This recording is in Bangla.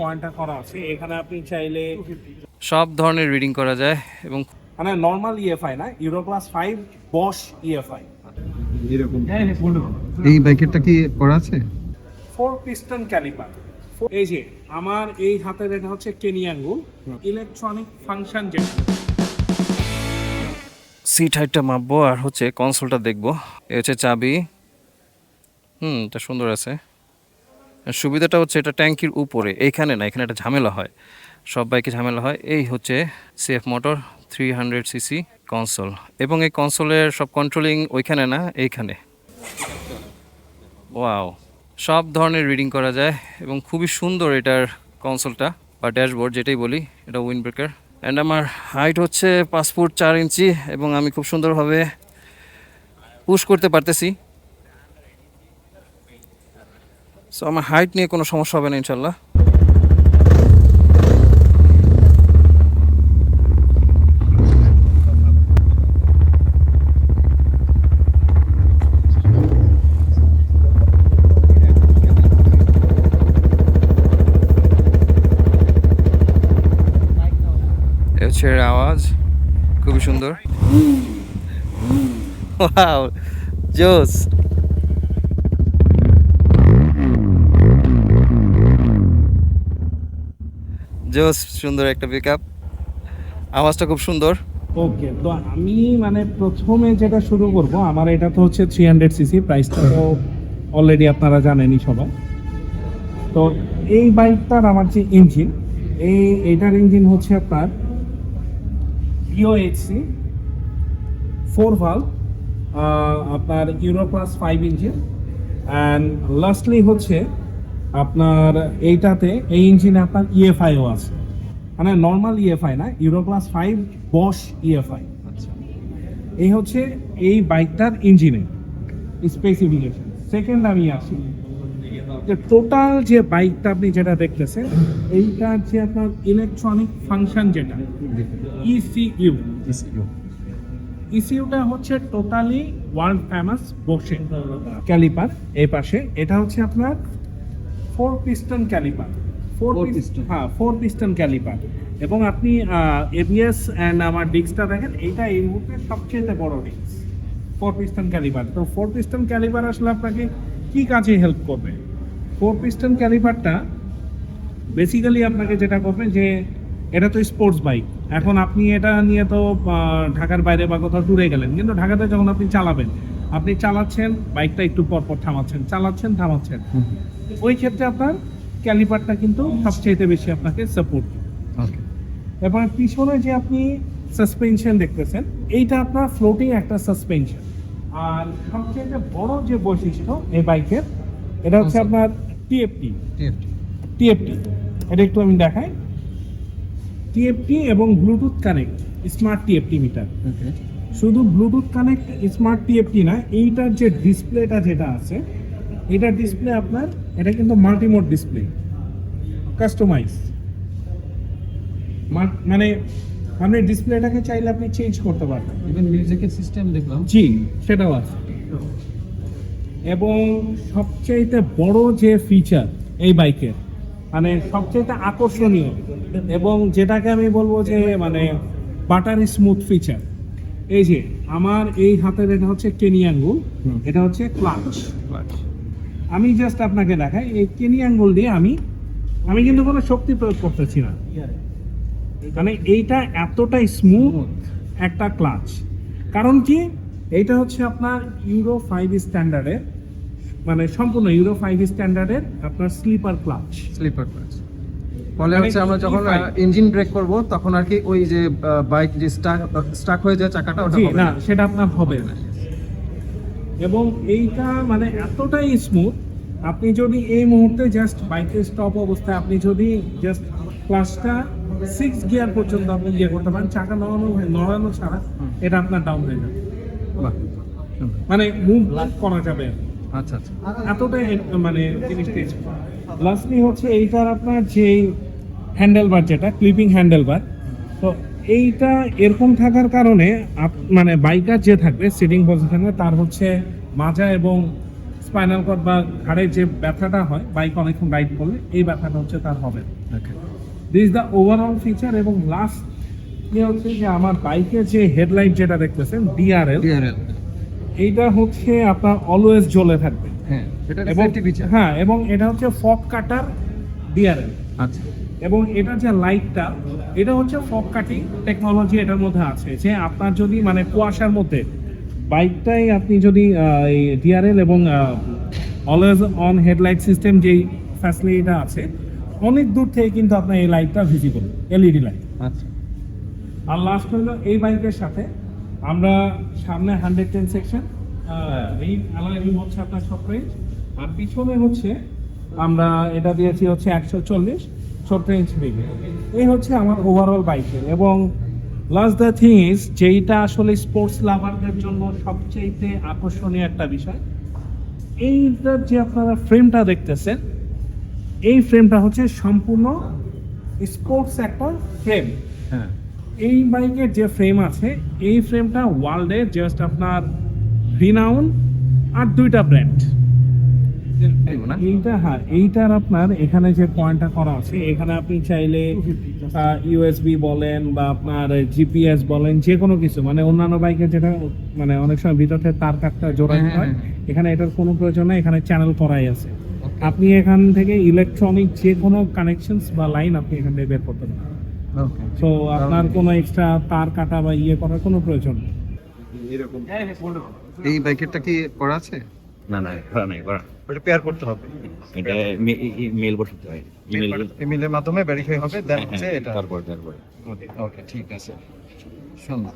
পয়েন্টটা করা আছে, এখানে আপনি চাইলে সব ধরনের রিডিং করা যায় এবং মানে নর্মাল ইএফআই না, ইউরো ক্লাস 5 বশ ইএফআই এরকম এই বাইকেরটা কি করা আছে? 4 পিস্টন ক্যালিপার। এই যে আমার এই হাতের এটা হচ্ছে কেনি অ্যাঙ্গুল ইলেকট্রনিক ফাংশন জেট। সিট হাইটটা মাপবো আর হচ্ছে কনসোলটা দেখবো। এ হচ্ছে চাবি। এটা সুন্দর আছে। আর সুবিধাটা হচ্ছে এটা ট্যাঙ্কির উপরে, এইখানে না, এখানে একটা ঝামেলা হয়, সব বাইকে ঝামেলা হয়। এই হচ্ছে সিএফ মোটর 300 সিসি কনসোল, এবং এই কনসোলের সব কন্ট্রোলিং ওইখানে না, এইখানে। ওয়াও, সব ধরনের রিডিং করা যায় এবং খুবই সুন্দর এটার কনসোলটা বা ড্যাশবোর্ড যেটাই বলি, এটা উইন্ড ব্রেকার। অ্যান্ড আমার হাইট হচ্ছে 5 ফুট 4 ইঞ্চি এবং আমি খুব সুন্দরভাবে পুশ করতে পারতেছি। সো আমার হাইট নিয়ে কোনো সমস্যা হবে না ইনশাল্লাহ। এ হচ্ছে এর আওয়াজ, খুবই সুন্দর। ওয়াও, জোস। জোস, সুন্দর একটা পিকআপ, আওয়াজটা খুব সুন্দর। ওকে, তো আমি মানে প্রথমে যেটা শুরু করব, আমার এটা তো হচ্ছে 300 সিসি, প্রাইসটা তো অলরেডি আপনারা জানেনই সবাই। তো এই বাইকটার আমার যে ইঞ্জিন, এইটার ইঞ্জিন হচ্ছে আপনার ইওএইচসি 4 ভালভ, আপনার euro class 5 engine. And lastly হচ্ছে আপনার এইটাতে, এই ইঞ্জিনে আপনার ইএফআইও আছে, মানে নর্মাল ইএফআই না, ইউরো ক্লাস 5 বশ ইএফআই। আচ্ছা, এই হচ্ছে এই বাইকটার ইঞ্জিনের স্পেসিফিকেশন। সেকেন্ড আমি আসি যে টোটাল যে বাইকটা আপনি যেটা দেখতেছেন, এইটা যে আপনার ইলেকট্রনিক ফাংশন যেটা ইসিইউ, ইসিইউটা হচ্ছে টোটালি ওয়ার্ল্ড ফেমাস বসে ক্যালিপার। এই পাশে এটা হচ্ছে আপনার 4 পিস্টন ক্যালিপার, 4 পিস্টন ক্যালিপার। এবং আপনি এবিএস অ্যান্ড আমার ডিস্কটা দেখেন, এইটা এই মুহূর্তে সবচেয়ে বড় ডিস্ক 4 পিস্টন ক্যালিপার। তো 4 পিস্টন ক্যালিপার আসলে আপনাকে কি কাজে হেল্প করবে? 4 পিস্টন ক্যালিপারটা বেসিক্যালি আপনাকে যেটা করবে, যে এটা তো স্পোর্টস বাইক, এখন আপনি এটা নিয়ে তো ঢাকার বাইরে বা কোথাও ট্যুরে গেলেন, কিন্তু ঢাকাতে যখন আপনি চালাবেন, আপনি চালাচ্ছেন বাইকটা একটু পর পর থামাচ্ছেন, চালাচ্ছেন থামাচ্ছেন, ওই ক্ষেত্রে আপনার ক্যালিপারটা কিন্তু সবচেয়ে বেশি আপনাকে সাপোর্ট দিবে। ওকে। এবার পিছনে যে আপনি সাসপেনশন দেখতেছেন, এইটা আপনার ফ্লোটিং একটা সাসপেনশন। আর সবচেয়ে বড় যে বৈশিষ্ট্য এই বাইকের, এটা হচ্ছে আপনার টিএফটি। এটা একটু আমি দেখাই। টিএফটি এবং Bluetooth connect smart TFT meter. Okay. শুধু ব্লুটুথ কানেক্ট স্মার্ট টিএফটি না, এইটার যে ডিসপ্লেটা যেটা আছে, এটা ডিসপ্লে আপনার, এটা কিন্তু মাল্টিমোড ডিসপ্লে, কাস্টমাইজ। মানে আপনি ডিসপ্লেটাকে চাইলে আপনি চেঞ্জ করতে পারবেন। ইভেন মিউজিকের সিস্টেম দেখলাম। জি, সেটাও আছে। এবং সবচেয়ে বড় যে ফিচার এই বাইকের, মানে সবচেয়ে আকর্ষণীয় এবং যেটাকে আমি বলবো যে মানে বাটার স্মুথ ফিচার, এই যে আমার এই হাতের এটা হচ্ছে কেনি অ্যাঙ্গুল, এটা হচ্ছে ক্লাচ। আমি জাস্ট আপনাকে দেখাই, এই কেনি অ্যাঙ্গুল দিয়ে আমি কিন্তু কোনো শক্তি প্রয়োগ করতেছি না, মানে এইটা এতটা স্মুথ একটা ক্লাচ। কারণ কি, এইটা হচ্ছে আপনার ইউরো 5 স্ট্যান্ডার্ডের, মানে সম্পূর্ণ ইউরো 5 স্ট্যান্ডার্ডের আপনার স্লিপার ক্লাচ। ফলে হচ্ছে আমরা যখন ইঞ্জিন ব্রেক করব তখন আর কি ওই যে বাইক যে স্টাক হয়ে যায় চাকাটা, ওটা হবে না, সেটা আপনার হবে না। এবং এইটা মানে এতটাই স্মুথ, আপনি যদি এই মুহূর্তে জাস্ট বাইকের স্টপ অবস্থায় আপনি যদি জাস্ট ক্লাচটা 6 গিয়ার পর্যন্ত আপনি ইয়ে করতে পারেন, চাকা নড়ানো ছাড়া, এটা আপনার ডাউন হয়ে যাবে, বাহ। মানে মুভ করা যাবে। আচ্ছা আচ্ছা। এতটাই মানে জিনিসটা লাস্টলি হচ্ছে এইটার আপনার যে হ্যান্ডেলবার, যেটা ক্লিপিং হ্যান্ডেলবার, তো এইটা এরকম থাকার কারণে মানে বাইকার যে থাকবে সিটিং পজিশনে, তার হচ্ছে মাজা এবং স্পাইনাল কর্ড বা ঘাড়ের যে ব্যথাটা হয় বাইক অনেকক্ষণ রাইড করলে, এই ব্যথাটা হচ্ছে তার হবে। This is the overall feature. এবং লাস্ট হচ্ছে যে আমার বাইকের যে হেডলাইট যেটা দেখতেছেন ডিআরএল, এইটা হচ্ছে আপনার অলওয়েজ জ্বলে থাকবে। হ্যাঁ, এটা এবং সেফটি ফিচার। হ্যাঁ, এবং এটা হচ্ছে ফগ কাটার ডিআরএল। আচ্ছা, এবং এটা যে লাইটটা, এটা হচ্ছে ফগ কাটিং টেকনোলজি এটার মধ্যে আছে, যে আপনার যদি মানে কুয়াশার মধ্যে বাইকটাই আপনি যদি এই ডিআরএল এবং অলওয়েজ অন হেডলাইট সিস্টেম যেই ফ্যাসিলিটিটা আছে, অনেক দূর থেকে কিন্তু আপনার এই লাইটটা ভিজিবল, এলইডি লাইট। আচ্ছা, আর লাস্ট হলো এই বাইকের সাথে আমরা সামনে 110 সেকশন এই অ্যালয় রিম হচ্ছে আপনার শর্ট রেঞ্জ, আর পিছনে হচ্ছে আমরা এটা দিয়েছি হচ্ছে 140 শর্ট রেঞ্জ রিম। এই হচ্ছে আমার ওভারঅল বাইকের। এবং লাস্ট দ্য থিং ইজ, যেইটা আসলে স্পোর্টস লাভারদের জন্য সবচেয়ে আকর্ষণীয় একটা বিষয়, এইটার যে আপনারা ফ্রেমটা দেখতেছেন, এই ফ্রেমটা হচ্ছে সম্পূর্ণ স্পোর্টস একটা ফ্রেম। হ্যাঁ, এই বাইকের যে ফ্রেম আছে, এই ফ্রেমটা ওয়ার্ল্ডে জাস্ট আপনার রিনাউন আর 2টা ব্র্যান্ড। এইটা হ্যাঁ, এইটার আপনার এখানে যে পয়েন্টটা করা আছে, এখানে আপনি চাইলে ইউএসবি বলেন বা আপনার জিপিএস বলেন, যে কোনো কিছু মানে অন্যান্য বাইকে যেটা মানে অনেক সময় ভিতরে তার কাটটা জোড়ানো হয়, এখানে এটার কোনো প্রয়োজন নেই, এখানে চ্যানেল করাই আছে। আপনি এখান থেকে ইলেকট্রনিক যে কোনো কানেকশনস বা লাইন আপনি এখান থেকে বের করতে পারেন। ওকে। সো আপনার কোনো এক্সট্রা তার কাটা বা ইয়ে করার কোনো প্রয়োজন নেই। এই বাইকেরটা কি করা আছে? না না করা নাই করা, ওটা পেয়ার করতে হবে, এটা মেল বসাতে হয়, ইমেলের মাধ্যমে ভেরিফাই হবে, দেন হচ্ছে এটা। তারপরে ওকে, ঠিক আছে, সুন্দর।